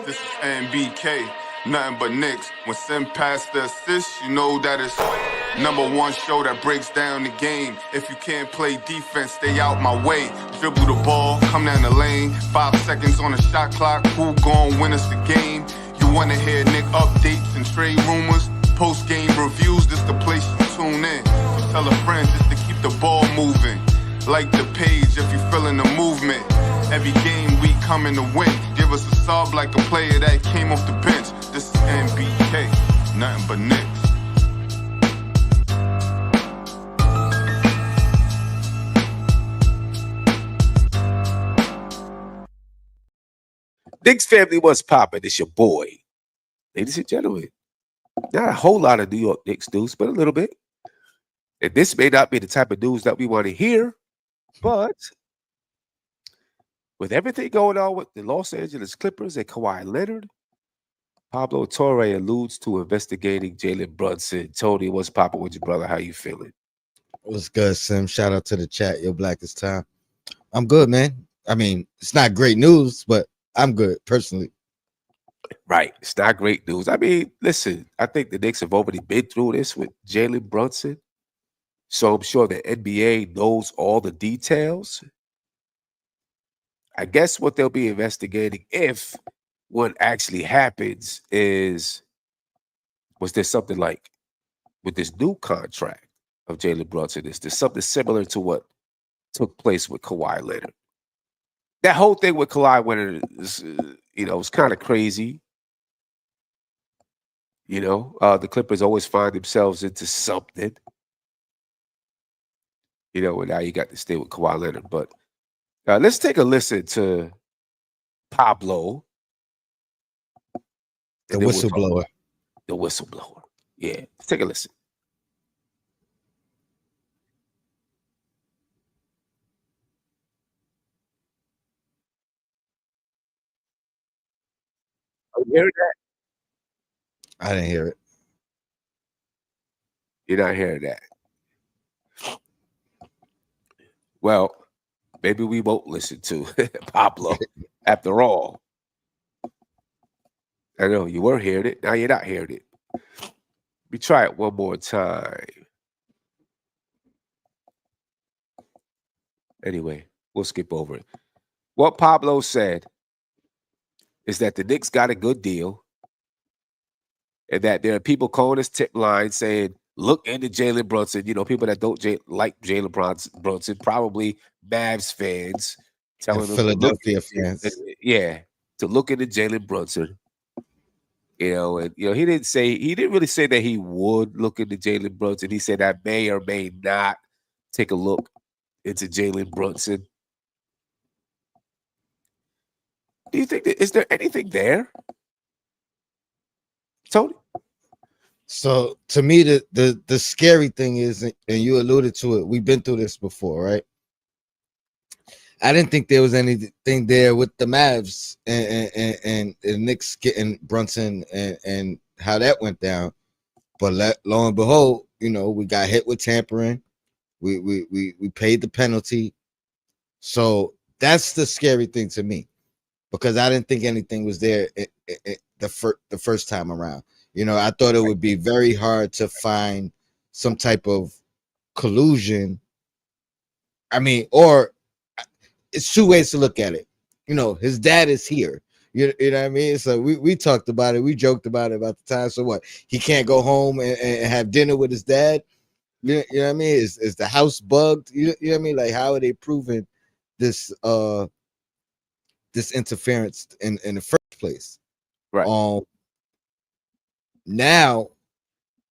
This is NBK, nothing but Knicks. When Sim passed the assist, you know that it's #1 show that breaks down the game. If you can't play defense, stay out my way. Dribble the ball, come down the lane. 5 seconds on the shot clock, who gon' win us the game? You wanna hear Nick updates and trade rumors? Post-game reviews, this the place to tune in. So tell a friend just to keep the ball moving. Like the page if you feeling the movement. Every game we coming to win. Give us a sub like a player that came off the bench. This is NBK, nothing but Knicks. Knicks family, what's poppin'? It's your boy. Ladies and gentlemen, not a whole lot of New York Knicks news, but a little bit. And this may not be the type of news that we want to hear, but with everything going on with the Los Angeles Clippers and Kawhi Leonard, Pablo Torre alludes to investigating Jalen Brunson. Tony, what's poppin' with you, brother? How you feeling? What's good, Sim? Shout out to the chat. Your blackest time. I'm good, man. I mean, it's not great news, but I'm good personally. Right. It's not great news. I mean, listen, I think the Knicks have already been through this with Jalen Brunson. So I'm sure the NBA knows all the details. I guess what they'll be investigating, if what actually happens, is was there something like with this new contract of Jalen Brunson? Is there something similar to what took place with Kawhi Leonard? That whole thing with Kawhi Leonard is, was kind of crazy. The Clippers always find themselves into something. And now you got to stay with Kawhi Leonard. But let's take a listen to Pablo. The whistleblower. The whistleblower. Yeah. Let's take a listen. Are you hearing that? I didn't hear it. You're not hearing that. Well, maybe we won't listen to Pablo after all. I know you were hearing it. Now you're not hearing it. Let me try it one more time. Anyway, we'll skip over it. What Pablo said is that the Knicks got a good deal and that there are people calling this tip line saying, look into Jalen Brunson. People that don't like Jalen Brunson, probably Mavs fans, telling them Philadelphia fans. To look into Jalen Brunson. He didn't really say that he would look into Jalen Brunson. He said I may or may not take a look into Jalen Brunson. Do you think is there anything there, Tony? So to me, the scary thing is, and you alluded to it, we've been through this before, right? I didn't think there was anything there with the Mavs and the Knicks getting Brunson and how that went down. But lo and behold, we got hit with tampering. We paid the penalty. So that's the scary thing to me, because I didn't think anything was there the first time around. I thought it would be very hard to find some type of collusion. I mean, or it's two ways to look at it. His dad is here. You know what I mean? So we talked about it. We joked about it about the time. So what? He can't go home and have dinner with his dad? You know what I mean? Is the house bugged? You know what I mean? Like, how are they proving this this interference in the first place? Right. Now,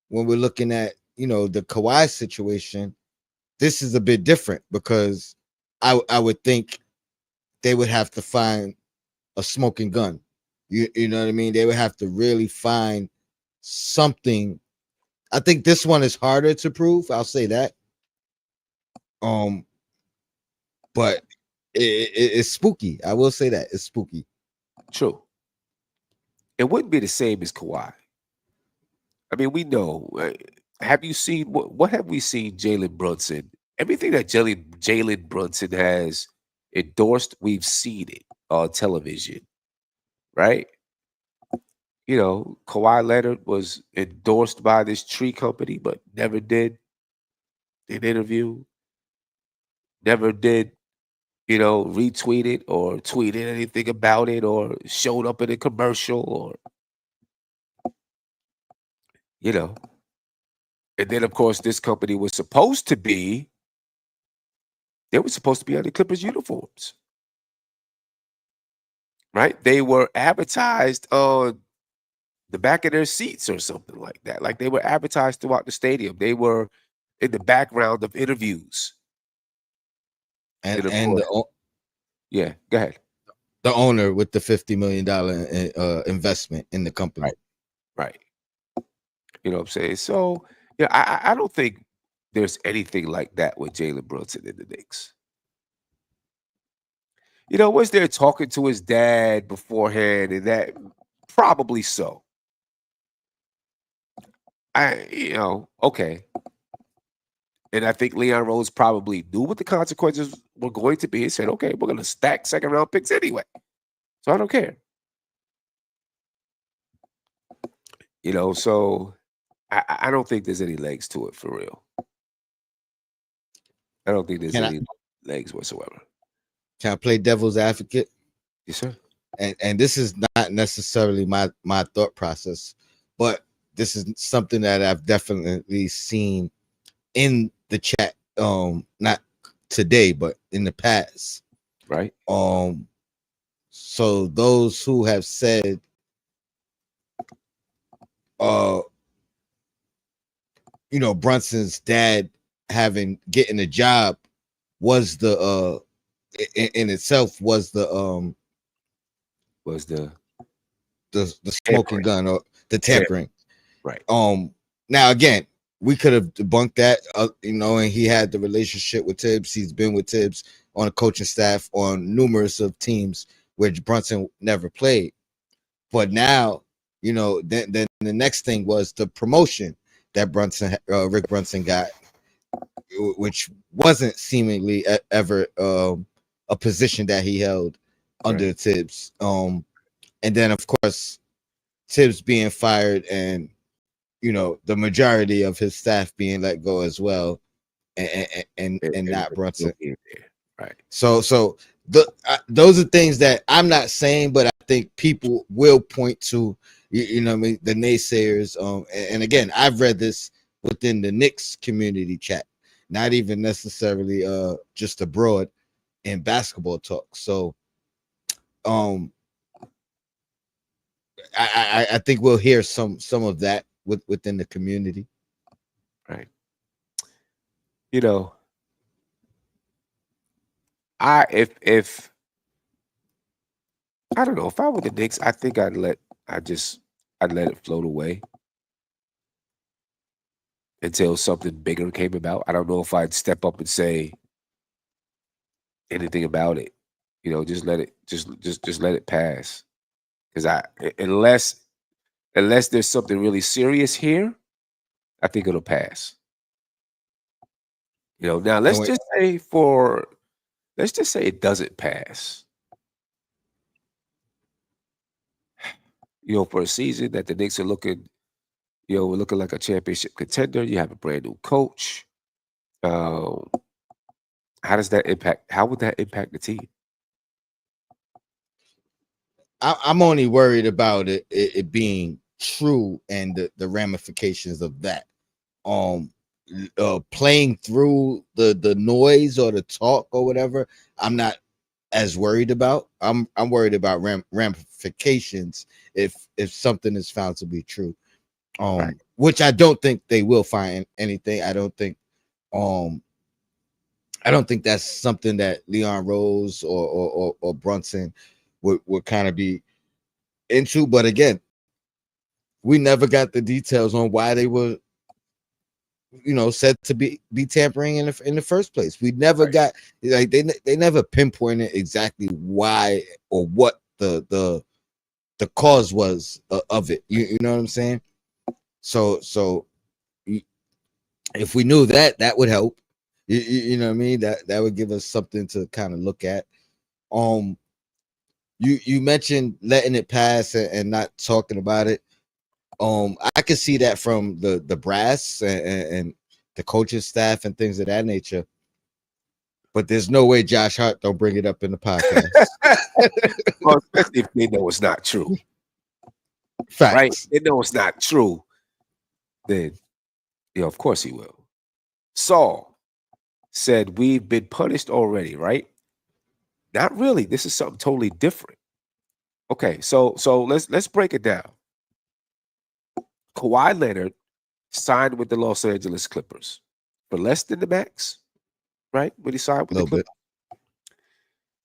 when we're looking at, the Kawhi situation, this is a bit different, because I would think they would have to find a smoking gun. You know what I mean? They would have to really find something. I think this one is harder to prove. I'll say that. But it's spooky. I will say that it's spooky. True. It wouldn't be the same as Kawhi. I mean, we know. Have you seen what have we seen Jalen Brunson? Everything that Jalen Brunson has endorsed, we've seen it on television, right? Kawhi Leonard was endorsed by this tree company, but never did an interview, never did, retweet it or tweeted anything about it or showed up in a commercial or, you know. And then, of course, this company was supposed to be, they were supposed to be on the Clippers uniforms, right? They were advertised on the back of their seats or something like that. Like they were advertised throughout the stadium. They were in the background of interviews. And of and course, yeah, go ahead. the owner with the $50 million investment in the company. Right. You know what I'm saying? So, yeah, I don't think there's anything like that with Jalen Brunson in the Knicks. Was there talking to his dad beforehand and that? Probably so. Okay. And I think Leon Rose probably knew what the consequences were going to be and said, okay, we're going to stack second round picks anyway. So I don't care. So I don't think there's any legs to it for real. I don't think there's any legs whatsoever. Can I play devil's advocate? Yes, sir. And this is not necessarily my thought process, but this is something that I've definitely seen in the chat. Not today, but in the past. Right. So those who have said, Brunson's dad getting a job was the in itself was the smoking gun or the tampering. Right. Now again, we could have debunked that, and he had the relationship with Tibbs. He's been with Tibbs on a coaching staff on numerous of teams where Brunson never played. But now, then the next thing was the promotion that Rick Brunson got, which wasn't seemingly ever a position that he held under Tibbs. And then of course Tibbs being fired and the majority of his staff being let go as well, and not Brunson. Right. So those are things that I'm not saying, but I think people will point to, the naysayers. And again, I've read this within the Knicks community chat, not even necessarily just abroad in basketball talk. So I think we'll hear some of that within the community. Right. If I don't know, if I were the Knicks, I think I'd let it float away until something bigger came about. I don't know if I'd step up and say anything about it. Just let it pass. Because unless there's something really serious here, I think it'll pass. Now let's just say it doesn't pass. For a season that the Knicks are looking, we're looking like a championship contender. You have a brand new coach. How does that impact? How would that impact the team? I'm only worried about it being true and the ramifications of that. Playing through the noise or the talk or whatever, I'm not as worried about. I'm worried about ramifications if something is found to be true. Which I don't think they will find anything. I don't think that's something that Leon Rose or Brunson would kind of be into. But again, we never got the details on why they were, said to be tampering in the first place. We never got, like, they never pinpointed exactly why or what the cause was of it. You know what I'm saying? So if we knew that would help. You know what I mean? That would give us something to kind of look at. you mentioned letting it pass and not talking about it. I could see that from the brass and the coaching staff and things of that nature. But there's no way Josh Hart don't bring it up in the podcast. Well, especially if they know it's not true. Facts. Right? They know it's not true. Then, of course he will. Saul said, we've been punished already, right? Not really. This is something totally different. Okay, so let's break it down. Kawhi Leonard signed with the Los Angeles Clippers for less than the max, right? When he signed with the Clippers,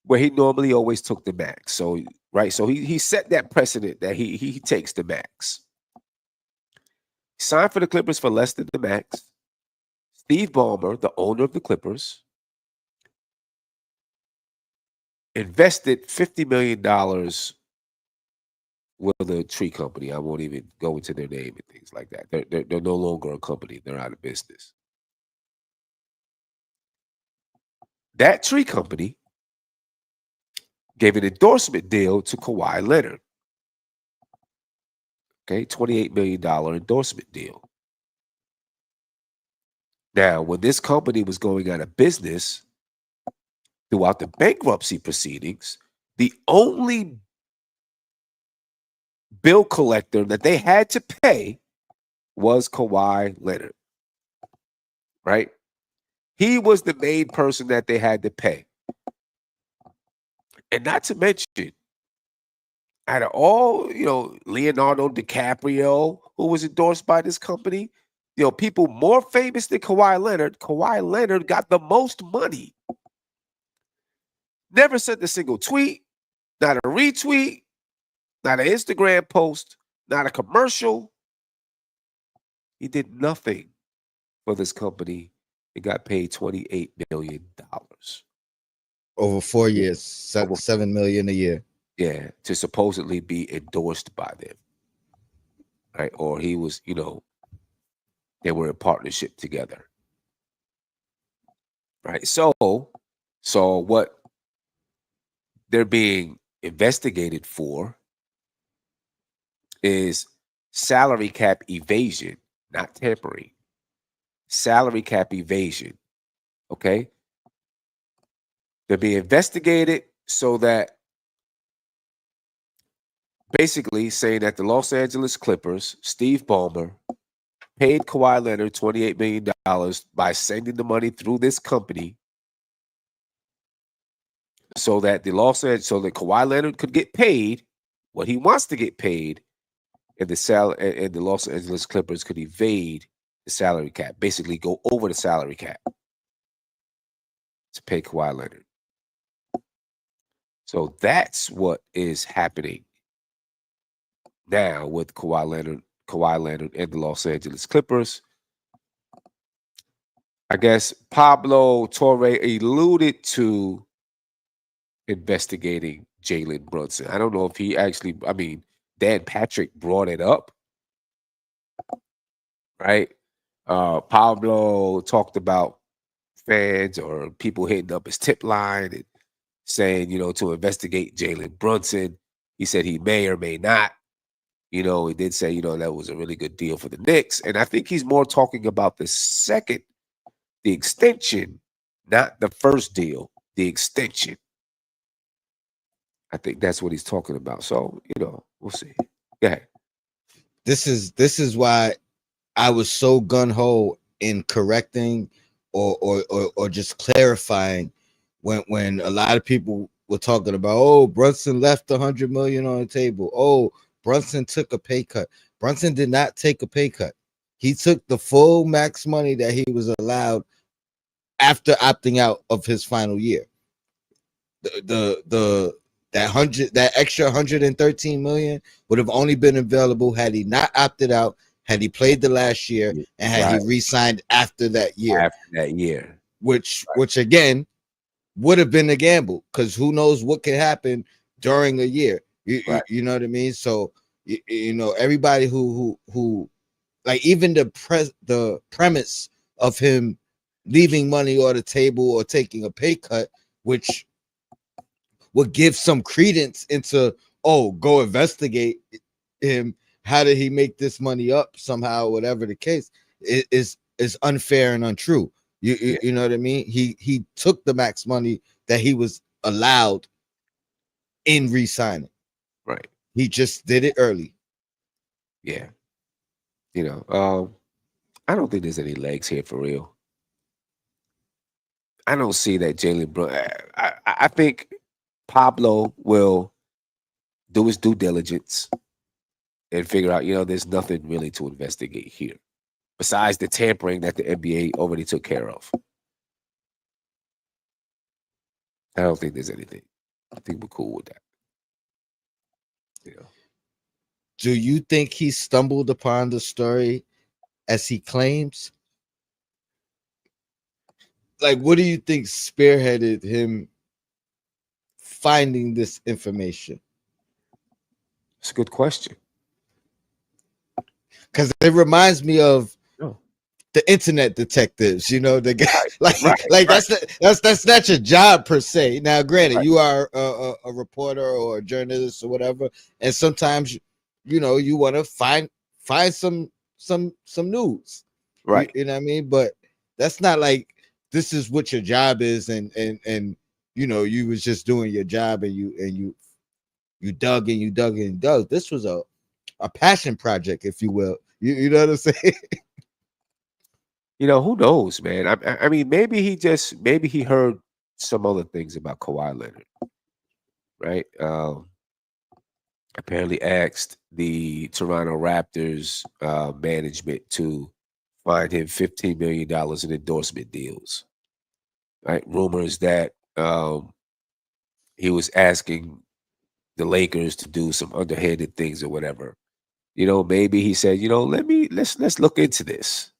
where he normally always took the max. So right, so he set that precedent that he takes the max. He signed for the Clippers for less than the max. Steve Ballmer, the owner of the Clippers, invested $50 million with a tree company. I won't even go into their name and things like that. They're no longer a company. They're out of business. That tree company gave an endorsement deal to Kawhi Leonard. Okay, $28 million endorsement deal. Now, when this company was going out of business throughout the bankruptcy proceedings, the only bill collector that they had to pay was Kawhi Leonard. Right? He was the main person that they had to pay. And not to mention, out of all, Leonardo DiCaprio, who was endorsed by this company, people more famous than Kawhi Leonard got the most money. Never sent a single tweet, not a retweet, not an Instagram post, not a commercial. He did nothing for this company. He got paid $28 million. Over 4 years, $7 million a year. Yeah, to supposedly be endorsed by them. Right? Or he was, they were in partnership together. Right? So what they're being investigated for is salary cap evasion, not tampering. Salary cap evasion. Okay? They're being investigated so that basically saying that the Los Angeles Clippers, Steve Ballmer, paid Kawhi Leonard $28 million by sending the money through this company so that Kawhi Leonard could get paid what he wants to get paid, and the Los Angeles Clippers could evade the salary cap, basically go over the salary cap to pay Kawhi Leonard. So that's what is happening now with Kawhi Leonard and the Los Angeles Clippers. I guess Pablo Torre alluded to investigating Jalen Brunson. I don't know if he actually, Dan Patrick brought it up, right? Pablo talked about fans or people hitting up his tip line and saying, to investigate Jalen Brunson. He said he may or may not. He did say, that was a really good deal for the Knicks. And I think he's more talking about the extension, not the first deal, the extension. I think that's what he's talking about. So, we'll see. Go ahead. This is why I was so gun-ho in correcting or just clarifying when a lot of people were talking about, oh, Brunson left $100 million on the table. Oh, Brunson took a pay cut. Brunson did not take a pay cut. He took the full max money that he was allowed after opting out of his final year. That extra 113 million would have only been available had he not opted out, had he played the last year, and had he re-signed after that year. Which again would have been a gamble, because who knows what could happen during a year. You know what I mean? So everybody who like, even the premise of him leaving money on the table or taking a pay cut, which would give some credence into, oh, go investigate him. How did he make this money up somehow? Whatever the case, it is unfair and untrue. You know what I mean? He took the max money that he was allowed in re-signing. Right. He just did it early. Yeah. I don't think there's any legs here for real. I don't see that Jalen Brunson. I think Pablo will do his due diligence and figure out, there's nothing really to investigate here besides the tampering that the NBA already took care of. I don't think there's anything. I think we're cool with that. Do you think he stumbled upon the story as he claims? Like, what do you think spearheaded him finding this information? It's a good question. Because it reminds me of Oh. the internet detectives, the guy, Right. that's not your job per se. Now, granted, you are a reporter or a journalist or whatever, and sometimes you want to find some news, right? You know what I mean? But that's not like this is what your job is, and you was just doing your job, and you dug and you dug and dug. This was a passion project, if you will. You know what I'm saying? Who knows, man? I mean, maybe he heard some other things about Kawhi Leonard, right? Apparently asked the Toronto Raptors management to find him $15 million in endorsement deals. Right? Rumors that he was asking the Lakers to do some underhanded things or whatever. Maybe he said, let's look into this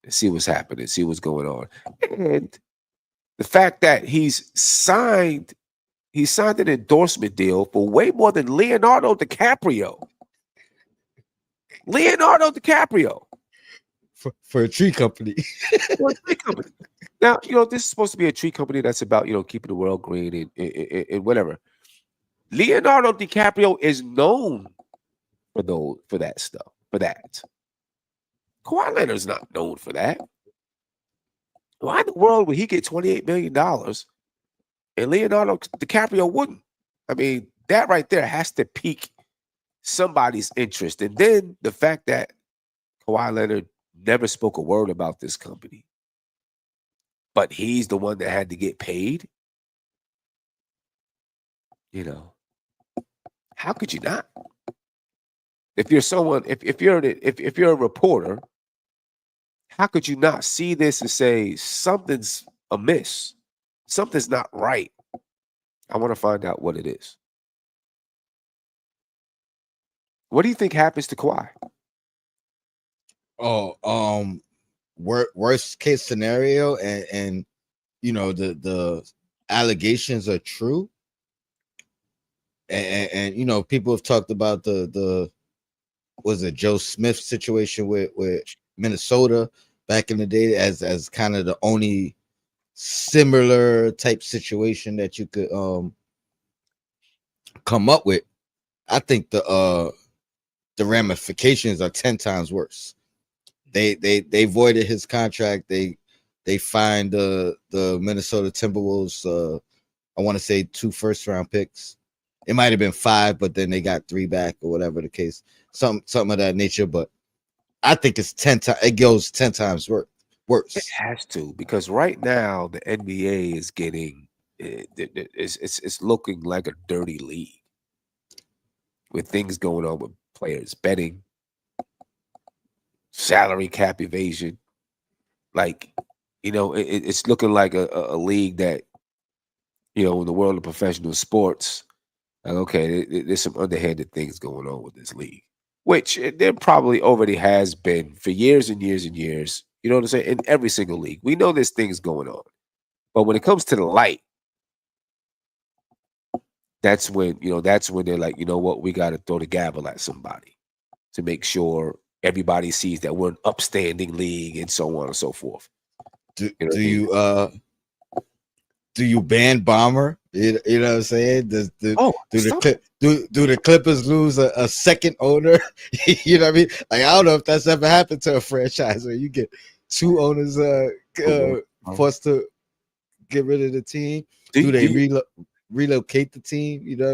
and see what's happening, see what's going on. And the fact that he signed an endorsement deal for way more than Leonardo DiCaprio. For a tree company. For a tree company. Now, this is supposed to be a tree company that's about, keeping the world green and whatever. Leonardo DiCaprio is known for that stuff, for that. Kawhi Leonard's not known for that. Why in the world would he get $28 million and Leonardo DiCaprio wouldn't? I mean, that right there has to pique somebody's interest. And then the fact that Kawhi Leonard never spoke a word about this company, but he's the one that had to get paid. How could you not? If you're someone, if you're a reporter, how could you not see this and say something's amiss? Something's not right. I want to find out what it is. What do you think happens to Kawhi? Oh, worst case scenario, and the allegations are true, and people have talked about the was it Joe Smith situation with Minnesota back in the day as kind of the only similar type situation that you could come up with. I think the ramifications are 10 times worse. They voided his contract. They fined the Minnesota Timberwolves. I want to say 2 first-round picks. It might have been 5, but then they got 3 back or whatever the case. Something of that nature. But I think it's 10 times. It goes 10 times worse. It has to, because right now the NBA is getting it's looking like a dirty league with things going on with players betting, salary cap evasion. Like, it's looking like a league that, in the world of professional sports, like, okay, there's some underhanded things going on with this league, which there probably already has been for years and years and years. You know what I'm saying? In every single league, we know there's things going on. But when it comes to the light, that's when they're like, you know what, we got to throw the gavel at somebody to make sure everybody sees that we're an upstanding league and so on and so forth. Do do you ban Bomber? You know what I'm saying? Oh, Do stop. the Clippers lose a second owner? You know what I mean? Like, I don't know if that's ever happened to a franchise where you get two owners forced to get rid of the team. Do they relocate the team? You know what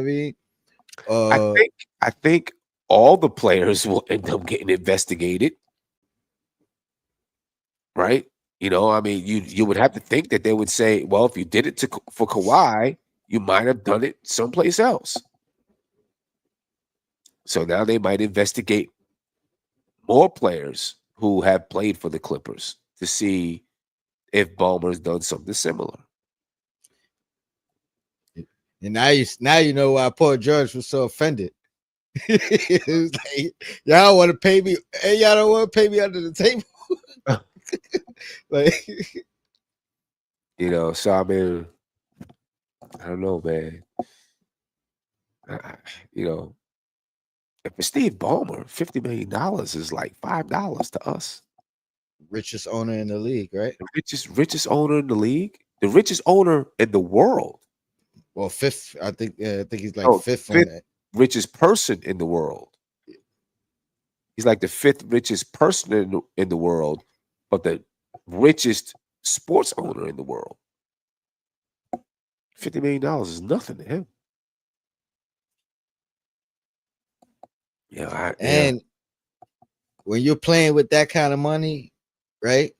I mean? I think all the players will end up getting investigated, right? You know, I mean, you would have to think that they would say, well, if you did it for Kawhi, you might have done it someplace else. So now they might investigate more players who have played for the Clippers to see if Ballmer's done something similar. And now you know why Paul George was so offended. It was like, y'all want to pay me, and y'all don't want to pay me under the table. Like, you know, so I mean, I don't know, man. You know, if it's Steve Ballmer, $50 million is like $5 to us. richest owner in the league, right? The richest owner in the league, the richest owner in the world. Well, fifth, I think. I think he's like fifth on that. Richest person in the world. He's like the fifth richest person in the world, but the richest sports owner in the world. $50 million is nothing to him. Yeah, and when you're playing with that kind of money, right?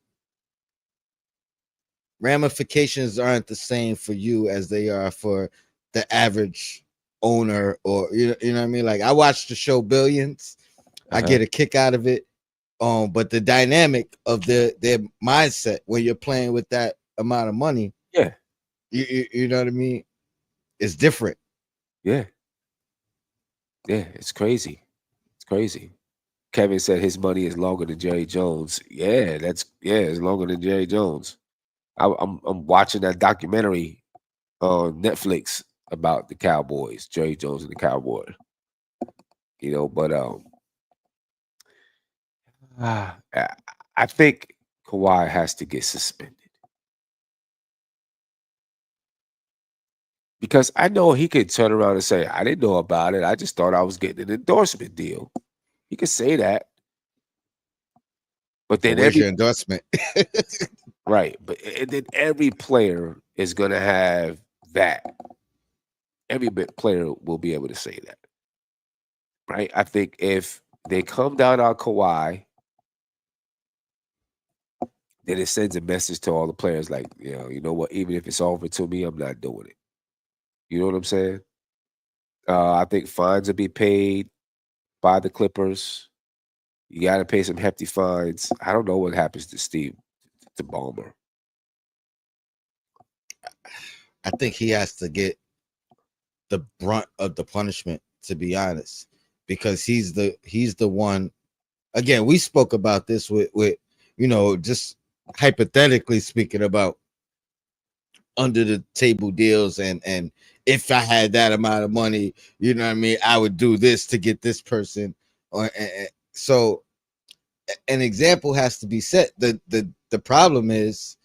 Ramifications aren't the same for you as they are for the average owner, or you know what I mean? Like, I watched the show Billions. I get a kick out of it. But the dynamic of their mindset when you're playing with that amount of money, you know what I mean, is different. Yeah, it's crazy. It's crazy. Kevin said his money is longer than Jerry Jones. Yeah, it's longer than Jerry Jones. I'm watching that documentary on Netflix about the Cowboys, Jerry Jones and the Cowboys. You know, but I think Kawhi has to get suspended because I know he could turn around and say, "I didn't know about it. I just thought I was getting an endorsement deal." He could say that, but then where's your endorsement? Right, but and then every player is going to have that. Every player will be able to say that, right? I think if they come down on Kawhi, then it sends a message to all the players like, you know what? Even if it's over to me, I'm not doing it. You know what I'm saying? I think fines will be paid by the Clippers. You got to pay some hefty fines. I don't know what happens to Ballmer. I think he has to get the brunt of the punishment, to be honest, because he's the one. Again, we spoke about this with you know, just hypothetically speaking about under the table deals, and if I had that amount of money, you know what I mean, I would do this to get this person. Or so an example has to be set. The problem is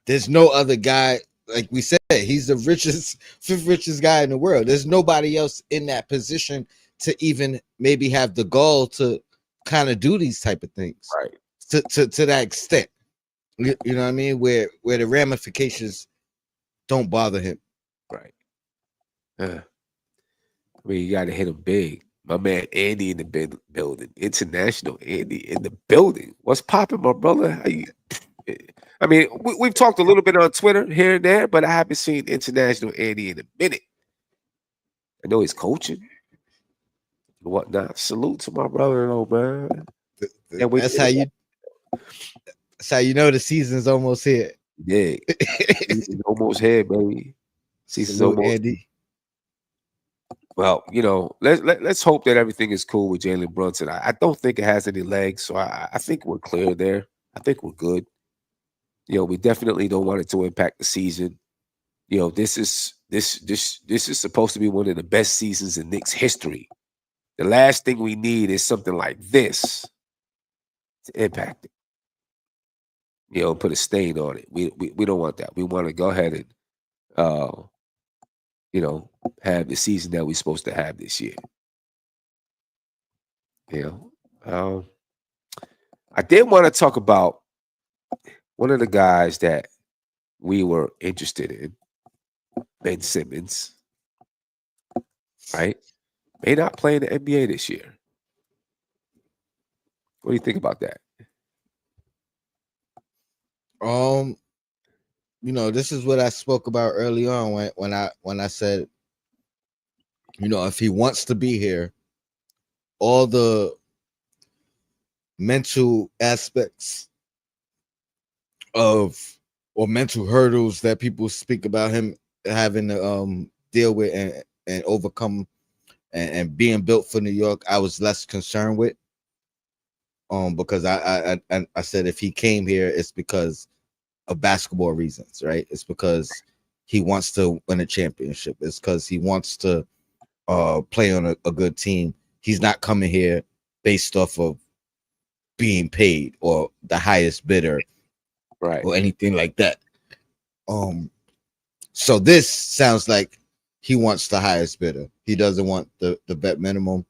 there's no other guy. Like we said, he's the fifth richest guy in the world. There's nobody else in that position to even maybe have the gall to kind of do these type of things, right? To that extent, you know what I mean, where the ramifications don't bother him, right? I mean, you got to hit him big. My man Andy in the building, international Andy in the building. What's popping, my brother? How you? I mean, we've talked a little bit on Twitter here and there, but I haven't seen international Andy in a minute. I know he's coaching and whatnot. Salute to my brother, man. That's how you know the season's almost here. Yeah, season's almost here, baby. Season's Salute, almost Andy. Here. Well, you know, let's hope that everything is cool with Jalen Brunson. I don't think it has any legs, so I think we're clear there. I think we're good. You know, we definitely don't want it to impact the season. You know, this is supposed to be one of the best seasons in Knicks history. The last thing we need is something like this to impact it. put a stain on it. We don't want that. We want to go ahead and have the season that we're supposed to have this year. Um, I did want to talk about one of the guys that we were interested in, Ben Simmons, right? May not play in the NBA this year. What do you think about that? This is what I spoke about early on when I said, if he wants to be here, all the mental aspects of or mental hurdles that people speak about him having to deal with and overcome and being built for New York, I was less concerned with. Because I said if he came here, it's because of basketball reasons, right? It's because he wants to win a championship. It's because he wants to play on a good team. He's not coming here based off of being paid or the highest bidder, right, or anything like that. So this sounds like he wants the highest bidder. He doesn't want the vet minimum.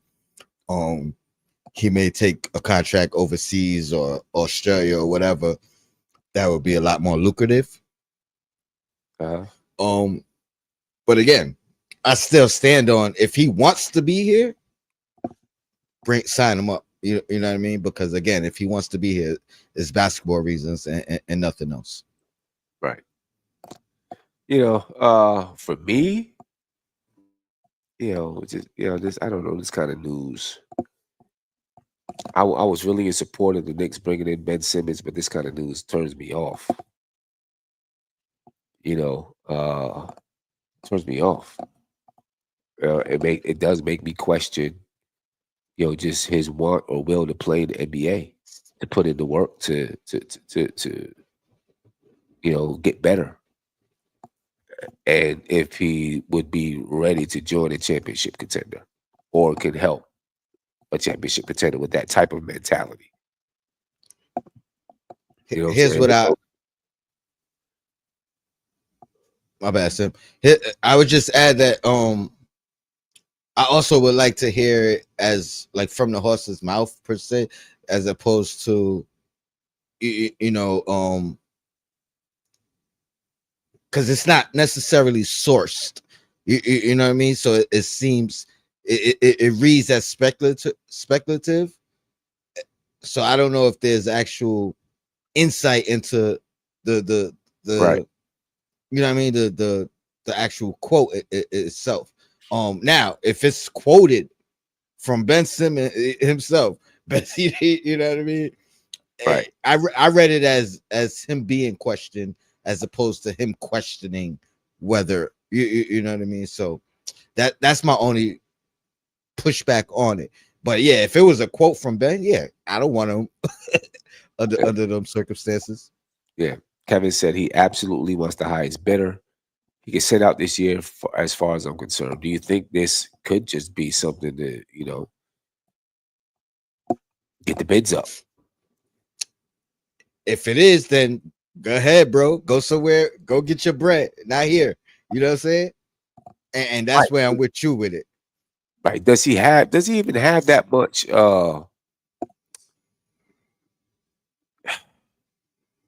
He may take a contract overseas or Australia or whatever. That would be a lot more lucrative. But again, I still stand on if he wants to be here, sign him up. You know what I mean? Because again, if he wants to be here, it's basketball reasons and nothing else. Right. For me, this I don't know, this kind of news. I was really in support of the Knicks bringing in Ben Simmons, but this kind of news turns me off. Turns me off. It does make me question, just his want or will to play in the NBA, to put in the work to get better, and if he would be ready to join a championship contender or can help a championship contender with that type of mentality. Here's what my bad, Sim. I would just add that I also would like to hear it as like from the horse's mouth per se, as opposed to because it's not necessarily sourced. You know what I mean? So it seems it reads as speculative. So I don't know if there's actual insight into the right. You know what I mean, the actual quote itself. Now if it's quoted from Ben Simmons himself, but you know what I mean. Right. I read it as him being questioned as opposed to him questioning whether you know what I mean. So that's my only pushback on it. But yeah, if it was a quote from Ben, yeah, I don't want him under them circumstances. Yeah, Kevin said he absolutely wants the highest bidder. He can sit out this year, as far as I'm concerned. Do you think this could just be something to get the bids up? If it is, then go ahead, bro. Go somewhere. Go get your bread. Not here. You know what I'm saying? And that's where I'm with you with it. Right. Does he even have that much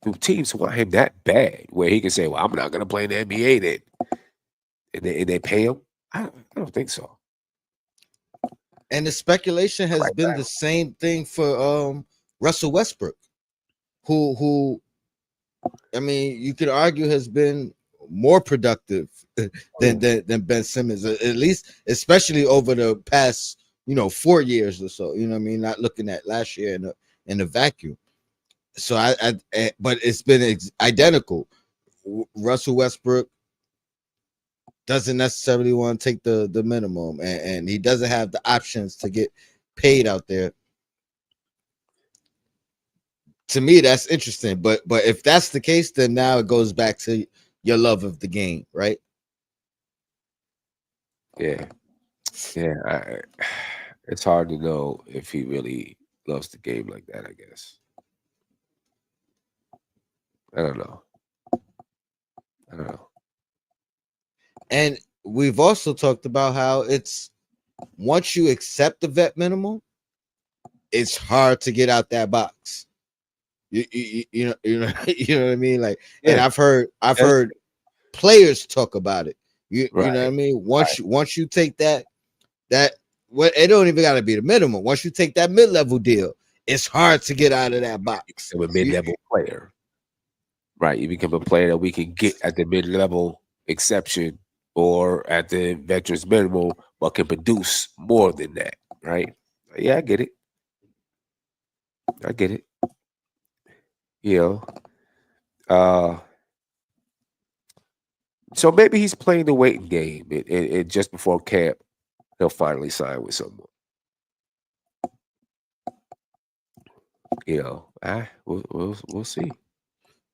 do teams want him that bad where he can say, well, I'm not gonna play in the NBA then, and they pay him? I don't think so. And the speculation has been the same thing for Russell Westbrook, who I mean, you could argue has been more productive than Ben Simmons, at least, especially over the past 4 years or so. You know what I mean? Not looking at last year in the vacuum. So but it's been identical. Russell Westbrook doesn't necessarily want to take the minimum, and he doesn't have the options to get paid out there. To me, that's interesting. But if that's the case, then now it goes back to your love of the game, right? Yeah. It's hard to know if he really loves the game like that, I guess. I don't know. I don't know. And we've also talked about how it's once you accept the vet minimum, it's hard to get out that box. You know you know what I mean? Like, and Yeah, I've heard that's players talk about it. You know what I right. mean? Right. Once you take that what it don't even gotta be the minimum. Once you take that mid-level deal, it's hard to get out of that box. Become a mid-level player. Right. You become a player that we can get at the mid-level exception or at the veterans minimum, but can produce more than that. Right. Yeah, I get it. I get it. You know. So maybe he's playing the waiting game, and just before camp, he'll finally sign with someone. You know, we'll see.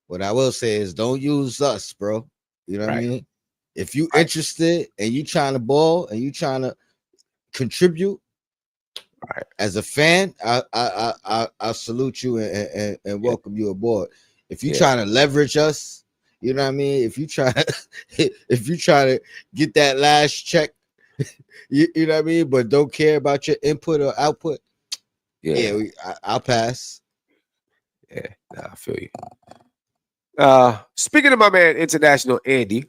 What I will say is don't use us, bro. You know what I Right, mean? If you right, interested and you trying to ball and you trying to contribute right. as a fan, I salute you and Yeah, welcome you aboard. If you yeah, trying to leverage us, you know what I mean? If you try if you try to get that last check, you know what I mean, but don't care about your input or output, yeah, yeah, I'll pass. yeah. Nah, I feel you. Speaking of my man, international Andy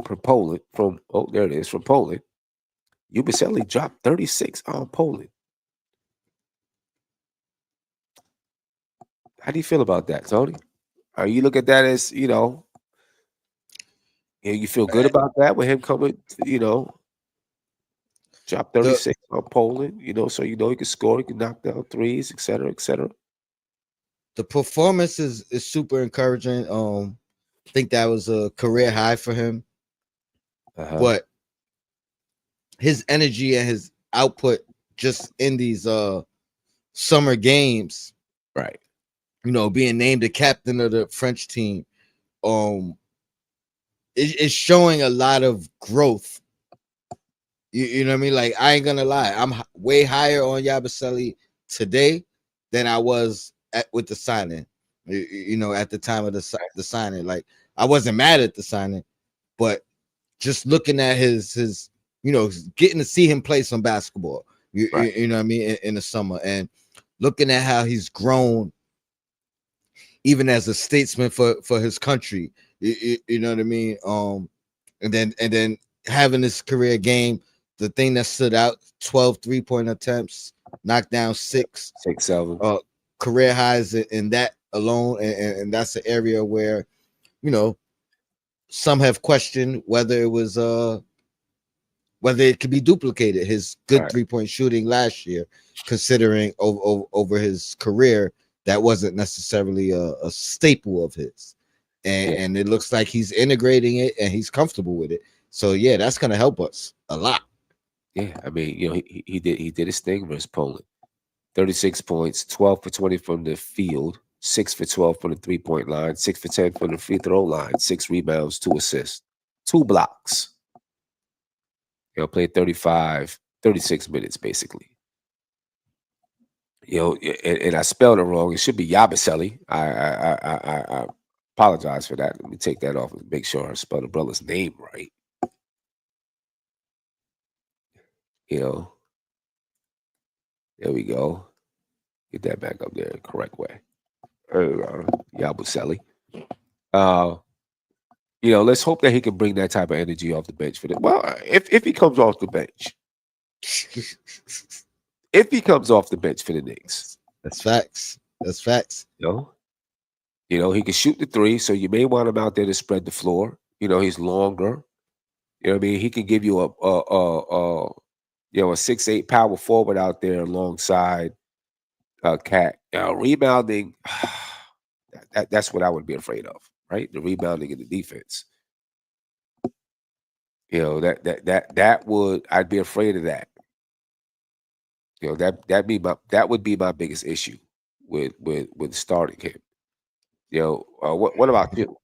from Poland, there it is from Poland. Yabusele dropped 36 on Poland. How do you feel about that, Tony? Are you look at that as you feel good about that with him coming? Drop The 36 on Poland. So he can score, he can knock down threes, et cetera, et cetera. the performance is super encouraging. I think that was a career high for him, Uh-huh. but his energy and his output just in these summer games, Right. being named the captain of the French team, um, it's showing a lot of growth. You know what I mean? Like I ain't gonna lie, I'm way higher on Yabusele today than I was with the signing. At the time of the signing, like I wasn't mad at the signing, but just looking at his getting to see him play some basketball. Right. You know what I mean in the summer, and looking at how he's grown, even as a statesman for his country. You know what I mean? And then having this career game, the thing that stood out: 12 3-point attempts, knocked down 6, 6-7. career highs in that alone, and that's an area where you know some have questioned whether it was whether it could be duplicated. His good Right. 3-point shooting last year, considering over his career, that wasn't necessarily a staple of his. Yeah. And it looks like he's integrating it and he's comfortable with it. So yeah, that's gonna help us a lot. Yeah. I mean, he did his thing versus Poland. 36 points, 12 for 20 from the field, 6 for 12 from the 3-point line, 6 for 10 from the free throw line, 6 rebounds, 2 assists, 2 blocks. Played 36 minutes basically. And I spelled it wrong. It should be Yabusele. I apologize for that. Let me take that off and make sure I spell the brother's name right. There we go. Get that back up there the correct way. Yabusele. Let's hope that he can bring that type of energy off the bench for them. Well, if he comes off the bench, if he comes off the bench for the Knicks, That's facts. That's facts. He can shoot the three, so you may want him out there to spread the floor. He's longer. You know what I mean? He can give you a 6'8" power forward out there alongside Cat. Rebounding, that's what I would be afraid of, right? The rebounding and the defense. That would I'd be afraid of that. That would be my biggest issue with starting him. What about you?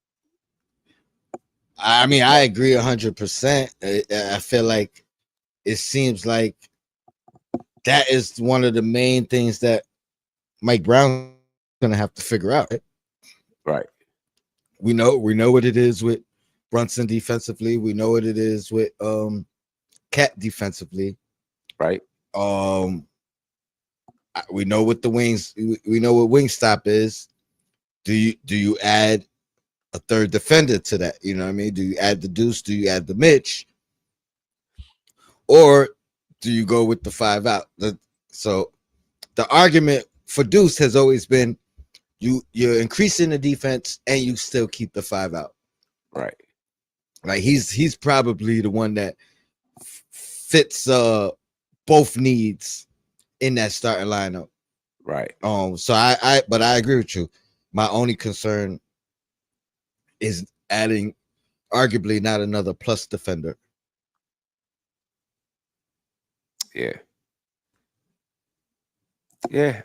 I mean, I agree 100%. I feel like it seems like that is one of the main things that Mike Brown's gonna have to figure out. Right. we know what it is with Brunson defensively. We know what it is with Cat defensively. Right. We know what the wings. We know what Wingstop is. Do you add a third defender to that? You know what I mean? Do you add the Deuce? Do you add the Mitch? Or do you go with the 5 out? So the argument for Deuce has always been you're increasing the defense and you still keep the 5 out. Right. Like he's probably the one that fits both needs in that starting lineup. Right. So I agree with you. My only concern is adding arguably not another plus defender. Yeah. Yeah.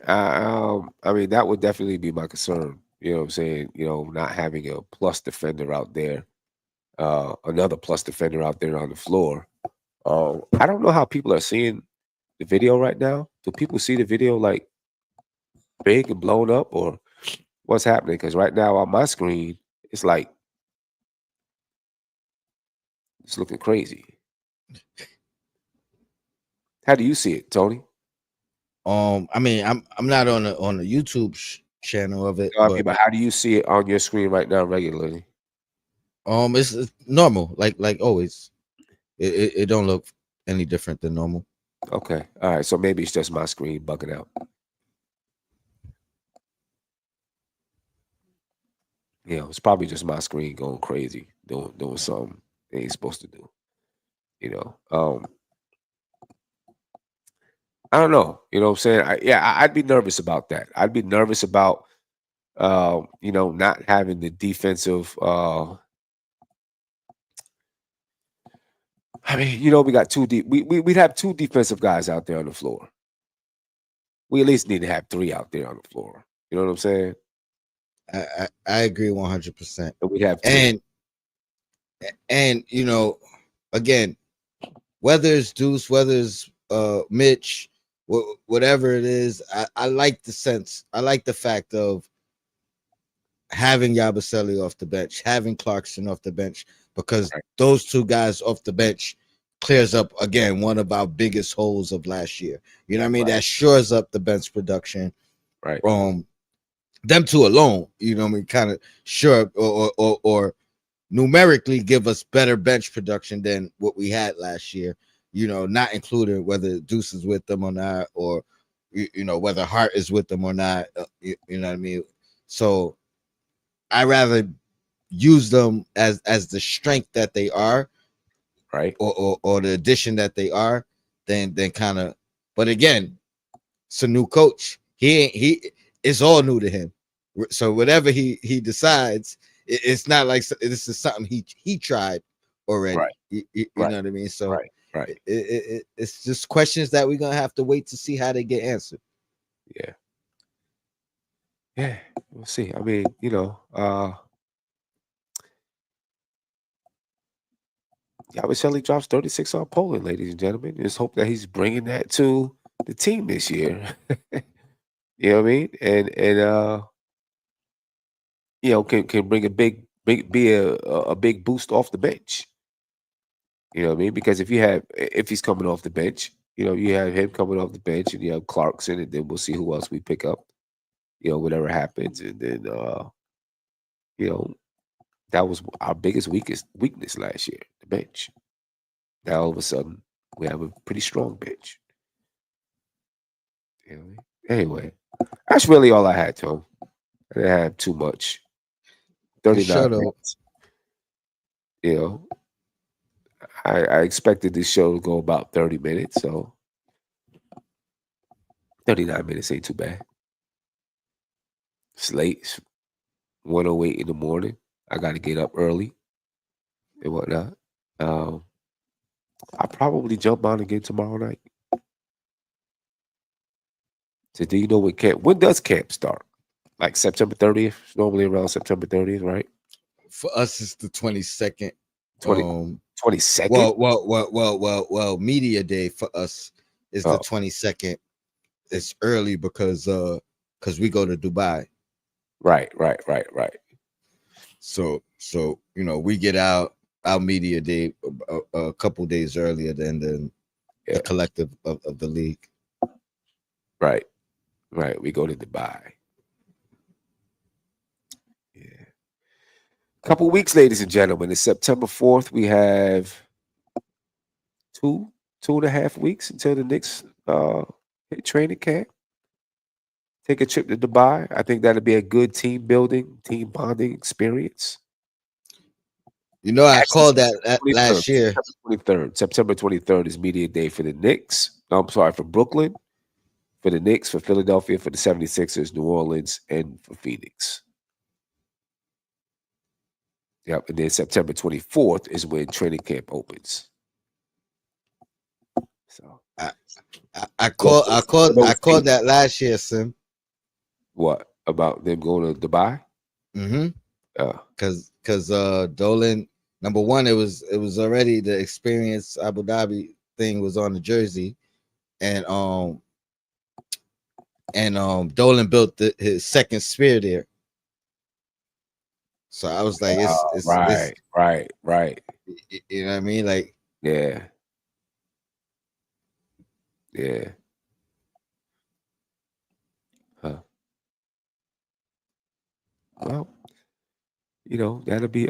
I mean, that would definitely be my concern. You know what I'm saying? You know, not having a plus defender out there, another plus defender out there on the floor. I don't know how people are seeing the video right now. Do people see the video like big and blown up, or what's happening? Because right now on my screen, it's like it's looking crazy. How do you see it, Tony? I mean, I'm not on the YouTube channel of it, I mean, but how do you see it on your screen right now regularly? it's normal, like always. It don't look any different than normal. Okay, all right. So maybe it's just my screen bugging out. You know, it's probably just my screen going crazy, doing something it ain't supposed to do. You know, I don't know. You know what I'm saying? I'd be nervous about that. I'd be nervous about, you know, not having the defensive. I mean, you know, we got we'd have 2 defensive guys out there on the floor. We at least need to have 3 out there on the floor. You know what I'm saying? I agree 100%. And we'd have 2. And you know, again, whether it's Deuce, whether it's Mitch, whatever it is, I like the sense. I like the fact of having Yabusele off the bench, having Clarkson off the bench, because those 2 guys off the bench clears up again one of our biggest holes of last year. You know what I mean? That shores up the bench production. Right. Them 2 alone, you know what I mean, kind of sure or numerically give us better bench production than what we had last year. You know, not including whether Deuce is with them or not, or you know whether Hart is with them or not. You know what I mean? So I rather use them as the strength that they are, right, or the addition that they are, than kind of. But again, it's a new coach. He it's all new to him. So whatever he decides, it's not like this is something he tried already. Right. You know what I mean? So right. It's just questions that we're gonna have to wait to see how they get answered. Yeah, we'll see. I mean, you know, Yabusele drops 36 on Poland, ladies and gentlemen. Just hope that he's bringing that to the team this year. You know what I mean? And you know, can bring a big be a big boost off the bench. You know what I mean? Because if he's coming off the bench, you know, you have him coming off the bench, and you have Clarkson, and then we'll see who else we pick up. You know, whatever happens, and then you know, that was our biggest weakness last year, the bench. Now all of a sudden we have a pretty strong bench. You know, anyway, that's really all I had, Tom. I didn't have too much. 39 minutes. You know, I expected this show to go about 30 minutes, so 39 minutes ain't too bad. It's late. It's 1:08 in the morning. I got to get up early and whatnot. I'll probably jump on again tomorrow night. So do you know when does camp start? Like September 30th? Normally around September 30th, right? For us, it's the 22nd. 22nd? Well, media day for us is the 22nd. It's early because we go to Dubai. Right. So we get our media day a couple days earlier than the collective of the league. Right. We go to Dubai. Yeah. A couple weeks, ladies and gentlemen. It's September 4th. We have 2.5 weeks until the Knicks hit training camp. Take a trip to Dubai. I think that'll be a good team building, team bonding experience. I called that last year. September 23rd is media day for the Knicks. No, I'm sorry, for Brooklyn, for the Knicks, for Philadelphia, for the 76ers, New Orleans, and for Phoenix. Yep, and then September 24th is when training camp opens. So I called that last year, Sim. What about them going to Dubai? Mm-hmm. Because Dolan, number one, it was already the Experience Abu Dhabi thing was on the jersey, and Dolan built his second sphere there. So I was like, it's right. You know what I mean? Like, yeah. Huh. Well, that'll be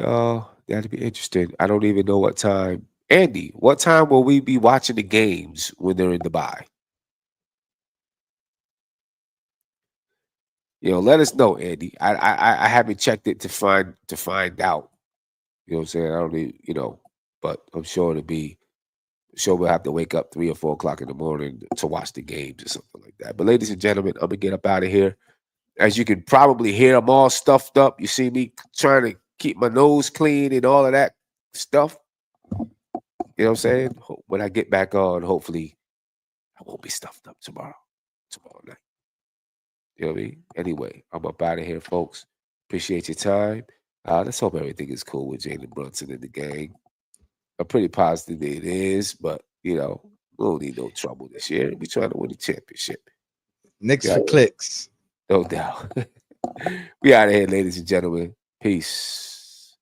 interesting. I don't even know what time. Andy, what time will we be watching the games when they're in Dubai? Let us know, Andy. I haven't checked it to find out. You know what I'm saying? I don't need, but I'm sure we'll have to wake up 3 or 4 o'clock in the morning to watch the games or something like that. But ladies and gentlemen, I'm gonna get up out of here. As you can probably hear, I'm all stuffed up. You see me trying to keep my nose clean and all of that stuff. You know what I'm saying? When I get back on, hopefully I won't be stuffed up tomorrow night. You know what I mean? Anyway, I'm up out of here, folks. Appreciate your time. Let's hope everything is cool with Jalen Brunson and the gang. I'm pretty positive it is, but we don't need no trouble this year. We're trying to win the championship. Knicks for clicks. No doubt. We out of here, ladies and gentlemen. Peace.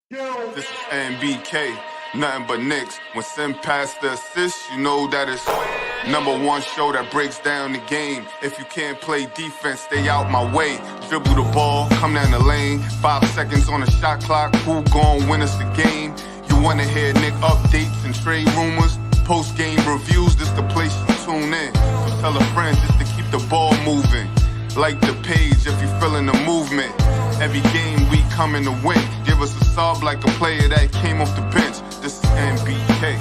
This is NBK, nothing but Knicks. When Sim passed the assist, you know that it's #1 show that breaks down the game. If you can't play defense, stay out my way. Dribble the ball, come down the lane. 5 seconds on the shot clock. Who gon' win us the game? You wanna hear Nick updates and trade rumors? Post-game reviews, this the place you tune in. So tell a friend just to keep the ball moving. Like the page if you feeling the movement. Every game we coming to win. Give us a sub like a player that came off the bench. This is NBK,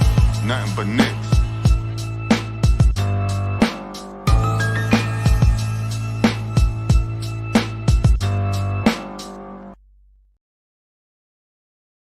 nothing but Knicks.